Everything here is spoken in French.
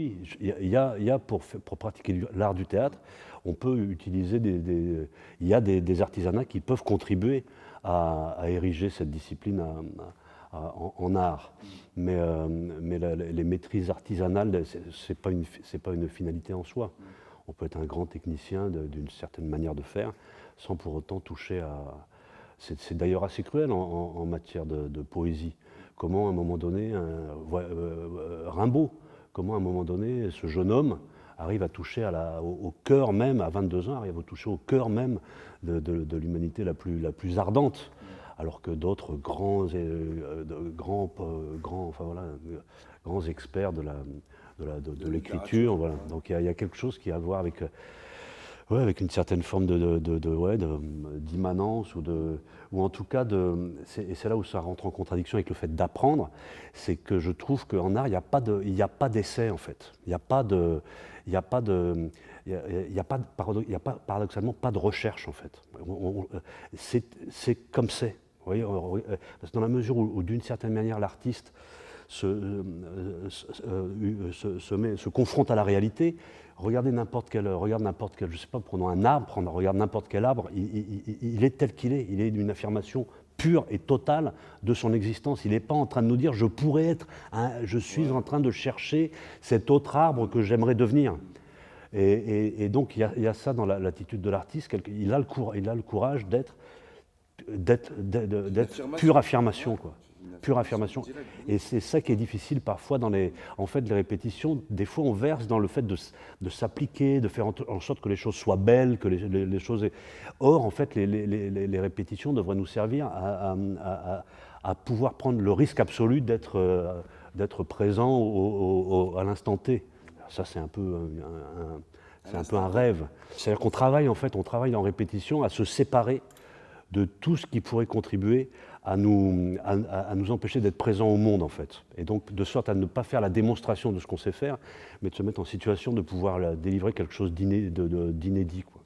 oui. Il y a pour pratiquer l'art du théâtre, on peut utiliser il y a des artisanats qui peuvent contribuer à ériger cette discipline en art. Mais les maîtrises artisanales, c'est pas une finalité en soi. On peut être un grand technicien d'une certaine manière de faire, sans pour autant toucher à... C'est d'ailleurs assez cruel en matière de poésie. Comment à un moment donné, Rimbaud, comment à un moment donné, ce jeune homme arrive à toucher au cœur même, à 22 ans, arrive à toucher au cœur même de l'humanité la plus ardente, alors que d'autres grands experts de l'écriture, voilà. Donc il y a quelque chose qui a à voir avec une certaine forme d'immanence ou en tout cas et c'est là où ça rentre en contradiction avec le fait d'apprendre, c'est que je trouve qu'en art il n'y a pas d'essai en fait, il n'y a paradoxalement pas de recherche en fait. C'est comme c'est. Vous voyez, parce que dans la mesure où d'une certaine manière l'artiste se confronte à la réalité. Regarde n'importe quel, je sais pas, prenons un arbre, regarde n'importe quel arbre, il est tel qu'il est, il est d'une affirmation pure et totale de son existence. Il n'est pas en train de nous dire je suis en train de chercher cet autre arbre que j'aimerais devenir. Et donc il y a ça dans l'attitude de l'artiste, il a le courage d'être pure affirmation, quoi. Pure affirmation. Et c'est ça qui est difficile parfois les répétitions. Des fois, on verse dans le fait de s'appliquer, de faire en sorte que les choses soient belles, que les choses... Or, en fait, les répétitions devraient nous servir à pouvoir prendre le risque absolu d'être présent à l'instant T. Ça, c'est un peu un rêve. C'est-à-dire qu'on travaille, en répétition à se séparer de tout ce qui pourrait contribuer à nous empêcher d'être présents au monde, en fait. Et donc, de sorte à ne pas faire la démonstration de ce qu'on sait faire, mais de se mettre en situation de pouvoir délivrer quelque chose d'inédit, quoi.